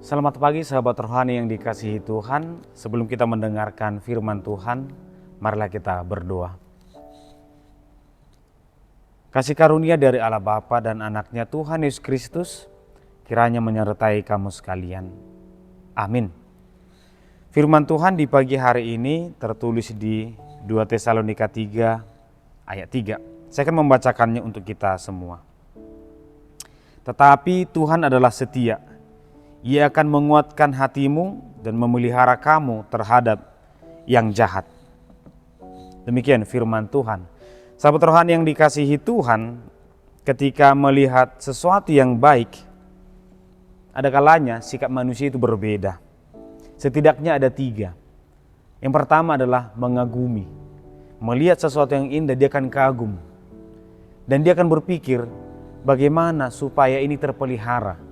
Selamat pagi sahabat rohani yang dikasihi Tuhan. Sebelum kita mendengarkan firman Tuhan, marilah kita berdoa. Kasih karunia dari Allah Bapa dan anaknya Tuhan Yesus Kristus kiranya menyertai kamu sekalian. Amin. Firman Tuhan di pagi hari ini tertulis di 2 Tesalonika 3 ayat 3. Saya akan membacakannya untuk kita semua. Tetapi Tuhan adalah setia. Ia akan menguatkan hatimu dan memelihara kamu terhadap yang jahat. Demikian firman Tuhan. Sahabat rohani yang dikasihi Tuhan, ketika melihat sesuatu yang baik, ada kalanya sikap manusia itu berbeda. Setidaknya ada 3. Yang pertama adalah mengagumi. Melihat sesuatu yang indah, dia akan kagum. Dan dia akan berpikir, bagaimana supaya ini terpelihara.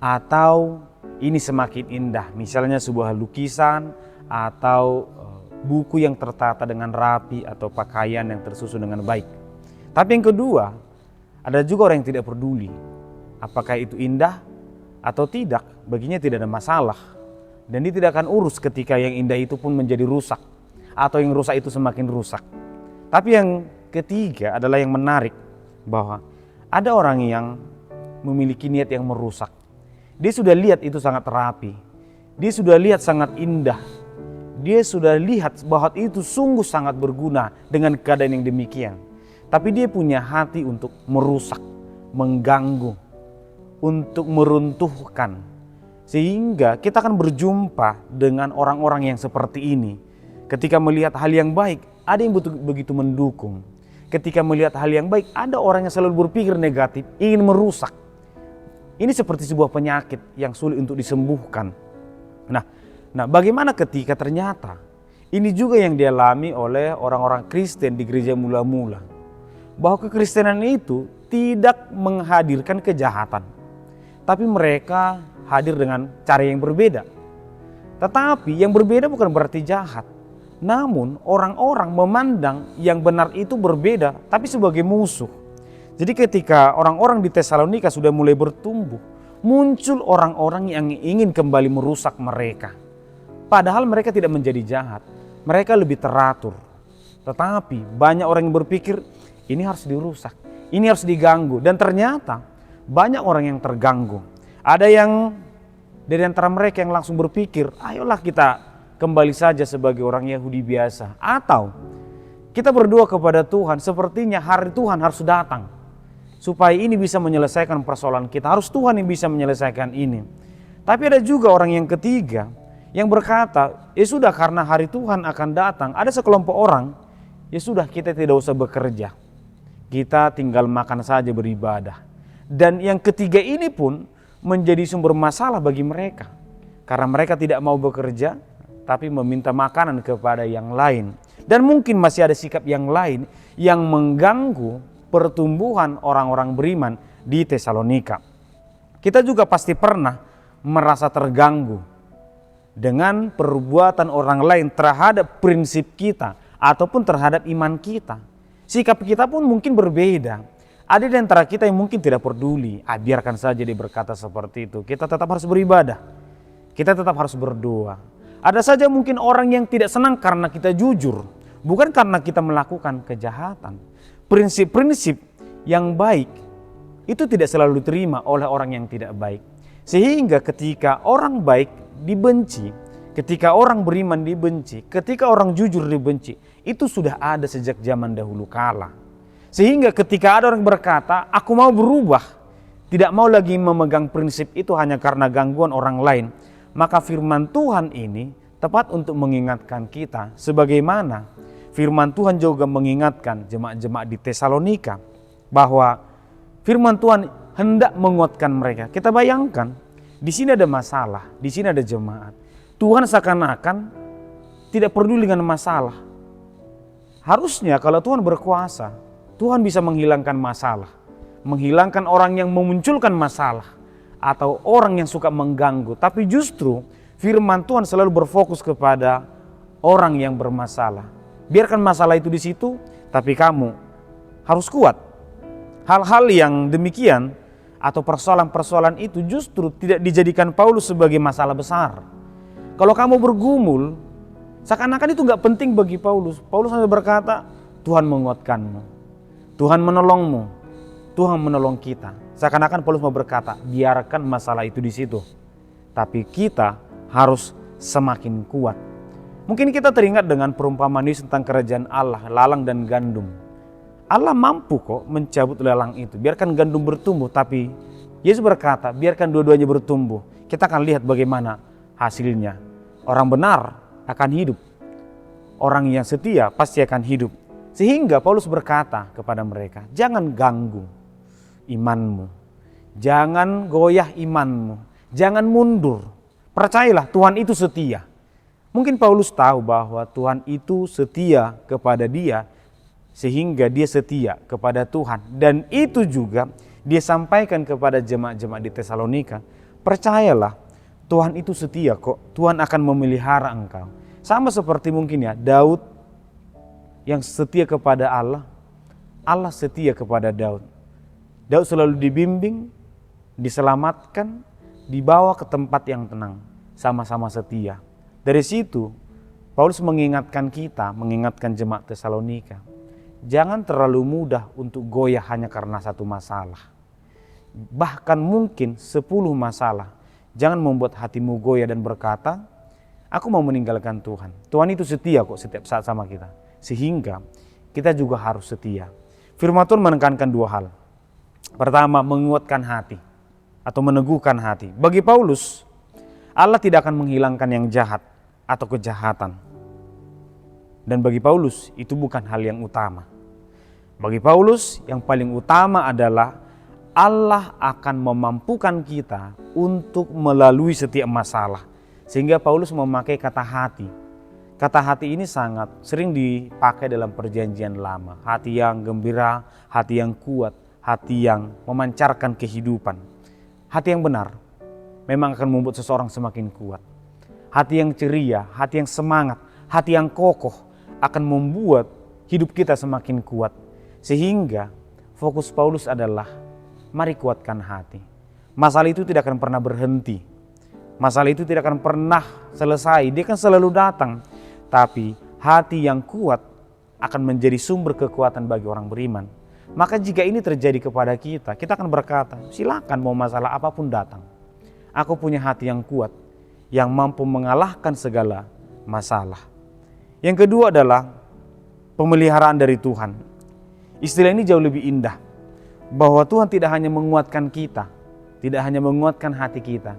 Atau ini semakin indah, misalnya sebuah lukisan atau buku yang tertata dengan rapi atau pakaian yang tersusun dengan baik. Tapi yang kedua, ada juga orang yang tidak peduli apakah itu indah atau tidak, baginya tidak ada masalah. Dan dia tidak akan urus ketika yang indah itu pun menjadi rusak atau yang rusak itu semakin rusak. Tapi yang ketiga adalah yang menarik, bahwa ada orang yang memiliki niat yang merusak. Dia sudah lihat itu sangat rapi, dia sudah lihat sangat indah, dia sudah lihat bahwa itu sungguh sangat berguna dengan keadaan yang demikian. Tapi dia punya hati untuk merusak, mengganggu, untuk meruntuhkan. Sehingga kita akan berjumpa dengan orang-orang yang seperti ini. Ketika melihat hal yang baik, ada yang begitu mendukung. Ketika melihat hal yang baik, ada orang yang selalu berpikir negatif, ingin merusak. Ini seperti sebuah penyakit yang sulit untuk disembuhkan. Nah, bagaimana ketika ternyata ini juga yang dialami oleh orang-orang Kristen di gereja mula-mula. Bahwa kekristenan itu tidak menghadirkan kejahatan. Tapi mereka hadir dengan cara yang berbeda. Tetapi yang berbeda bukan berarti jahat. Namun orang-orang memandang yang benar itu berbeda tapi sebagai musuh. Jadi ketika orang-orang di Tesalonika sudah mulai bertumbuh, muncul orang-orang yang ingin kembali merusak mereka. Padahal mereka tidak menjadi jahat, mereka lebih teratur. Tetapi banyak orang yang berpikir ini harus dirusak, ini harus diganggu. Dan ternyata banyak orang yang terganggu. Ada yang dari antara mereka yang langsung berpikir, ayolah kita kembali saja sebagai orang Yahudi biasa. Atau kita berdoa kepada Tuhan, sepertinya hari Tuhan harus datang. Supaya ini bisa menyelesaikan persoalan kita. Harus Tuhan yang bisa menyelesaikan ini. Tapi ada juga orang yang ketiga yang berkata, ya sudah karena hari Tuhan akan datang. Ada sekelompok orang, ya sudah kita tidak usah bekerja. Kita tinggal makan saja beribadah. Dan yang ketiga ini pun menjadi sumber masalah bagi mereka. Karena mereka tidak mau bekerja, tapi meminta makanan kepada yang lain. Dan mungkin masih ada sikap yang lain yang mengganggu pertumbuhan orang-orang beriman di Tesalonika. Kita juga pasti pernah merasa terganggu dengan perbuatan orang lain terhadap prinsip kita ataupun terhadap iman kita. Sikap kita pun mungkin berbeda. Ada di antara kita yang mungkin tidak peduli, biarkan saja dia berkata seperti itu. Kita tetap harus beribadah, kita tetap harus berdoa. Ada saja mungkin orang yang tidak senang karena kita jujur, bukan karena kita melakukan kejahatan. Prinsip-prinsip yang baik itu tidak selalu diterima oleh orang yang tidak baik. Sehingga ketika orang baik dibenci, ketika orang beriman dibenci, ketika orang jujur dibenci, itu sudah ada sejak zaman dahulu kala. Sehingga ketika ada orang berkata, aku mau berubah, tidak mau lagi memegang prinsip itu hanya karena gangguan orang lain, maka firman Tuhan ini tepat untuk mengingatkan kita sebagaimana firman Tuhan juga mengingatkan jemaat-jemaat di Tesalonika bahwa firman Tuhan hendak menguatkan mereka. Kita bayangkan, di sini ada masalah, di sini ada jemaat. Tuhan seakan-akan tidak peduli dengan masalah. Harusnya kalau Tuhan berkuasa, Tuhan bisa menghilangkan masalah, menghilangkan orang yang memunculkan masalah atau orang yang suka mengganggu. Tapi justru firman Tuhan selalu berfokus kepada orang yang bermasalah. Biarkan masalah itu di situ, tapi kamu harus kuat. Hal-hal yang demikian atau persoalan-persoalan itu justru tidak dijadikan Paulus sebagai masalah besar. Kalau kamu bergumul, seakan-akan itu nggak penting bagi Paulus. Paulus hanya berkata, Tuhan menguatkanmu, Tuhan menolongmu, Tuhan menolong kita. Seakan-akan Paulus mau berkata, biarkan masalah itu di situ, tapi kita harus semakin kuat. Mungkin kita teringat dengan perumpamaan Yesus tentang kerajaan Allah, lalang dan gandum. Allah mampu kok mencabut lalang itu, biarkan gandum bertumbuh, tapi Yesus berkata, biarkan dua-duanya bertumbuh. Kita akan lihat bagaimana hasilnya. Orang benar akan hidup, orang yang setia pasti akan hidup. Sehingga Paulus berkata kepada mereka, jangan ganggu imanmu, jangan goyah imanmu, jangan mundur. Percayalah, Tuhan itu setia. Mungkin Paulus tahu bahwa Tuhan itu setia kepada dia, sehingga dia setia kepada Tuhan. Dan itu juga dia sampaikan kepada jemaat-jemaat di Tesalonika. Percayalah, Tuhan itu setia kok. Tuhan akan memelihara engkau. Sama seperti mungkin ya Daud yang setia kepada Allah. Allah setia kepada Daud. Daud selalu dibimbing, diselamatkan, dibawa ke tempat yang tenang. Sama-sama setia. Dari situ Paulus mengingatkan kita, mengingatkan jemaat Tesalonika. Jangan terlalu mudah untuk goyah hanya karena satu masalah. Bahkan mungkin 10 masalah. Jangan membuat hatimu goyah dan berkata, aku mau meninggalkan Tuhan. Tuhan itu setia kok setiap saat sama kita. Sehingga kita juga harus setia. Firman Tuhan menekankan 2 hal. Pertama, menguatkan hati atau meneguhkan hati. Bagi Paulus, Allah tidak akan menghilangkan yang jahat atau kejahatan. Dan bagi Paulus itu bukan hal yang utama. Bagi Paulus yang paling utama adalah Allah akan memampukan kita untuk melalui setiap masalah. Sehingga Paulus memakai kata hati. Kata hati ini sangat sering dipakai dalam perjanjian lama. Hati yang gembira, hati yang kuat, hati yang memancarkan kehidupan. Hati yang benar memang akan membuat seseorang semakin kuat. Hati yang ceria, hati yang semangat, hati yang kokoh akan membuat hidup kita semakin kuat. Sehingga fokus Paulus adalah mari kuatkan hati. Masalah itu tidak akan pernah berhenti. Masalah itu tidak akan pernah selesai. Dia kan selalu datang. Tapi hati yang kuat akan menjadi sumber kekuatan bagi orang beriman. Maka jika ini terjadi kepada kita, kita akan berkata, silakan mau masalah apapun datang. Aku punya hati yang kuat, yang mampu mengalahkan segala masalah. Yang kedua adalah pemeliharaan dari Tuhan. Istilah ini jauh lebih indah. Bahwa Tuhan tidak hanya menguatkan kita, tidak hanya menguatkan hati kita,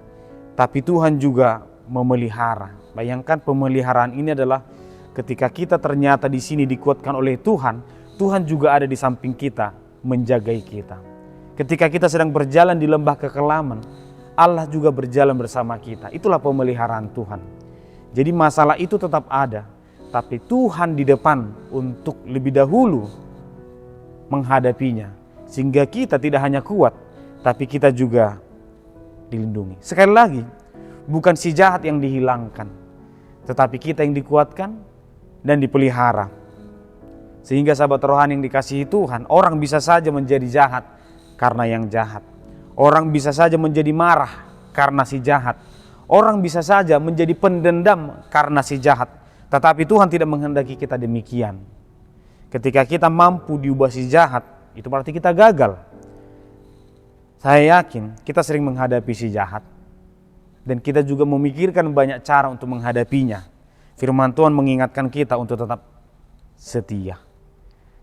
tapi Tuhan juga memelihara. Bayangkan pemeliharaan ini adalah ketika kita ternyata di sini dikuatkan oleh Tuhan, Tuhan juga ada di samping kita, menjagai kita. Ketika kita sedang berjalan di lembah kekelaman, Allah juga berjalan bersama kita. Itulah pemeliharaan Tuhan. Jadi masalah itu tetap ada, tapi Tuhan di depan untuk lebih dahulu menghadapinya. Sehingga kita tidak hanya kuat, tapi kita juga dilindungi. Sekali lagi, bukan si jahat yang dihilangkan, tetapi kita yang dikuatkan dan dipelihara. Sehingga sahabat rohani yang dikasihi Tuhan, orang bisa saja menjadi jahat karena yang jahat. Orang bisa saja menjadi marah karena si jahat. Orang bisa saja menjadi pendendam karena si jahat. Tetapi Tuhan tidak menghendaki kita demikian. Ketika kita mampu diubah si jahat, itu berarti kita gagal. Saya yakin kita sering menghadapi si jahat. Dan kita juga memikirkan banyak cara untuk menghadapinya. Firman Tuhan mengingatkan kita untuk tetap setia.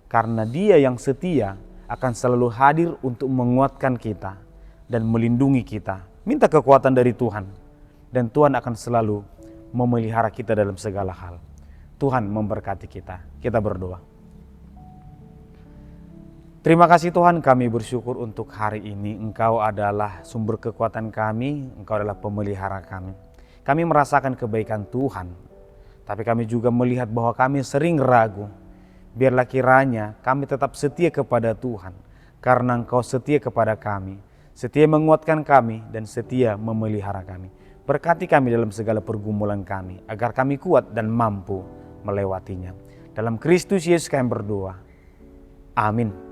Karena Dia yang setia akan selalu hadir untuk menguatkan kita dan melindungi kita. Minta kekuatan dari Tuhan. Dan Tuhan akan selalu memelihara kita dalam segala hal. Tuhan memberkati kita. Kita berdoa. Terima kasih Tuhan, kami bersyukur untuk hari ini. Engkau adalah sumber kekuatan kami, Engkau adalah pemelihara kami. Kami merasakan kebaikan Tuhan, tapi kami juga melihat bahwa kami sering ragu. Biarlah kiranya kami tetap setia kepada Tuhan, karena Engkau setia kepada kami, setia menguatkan kami, dan setia memelihara kami. Berkati kami dalam segala pergumulan kami, agar kami kuat dan mampu melewatinya. Dalam Kristus Yesus kami berdoa. Amin.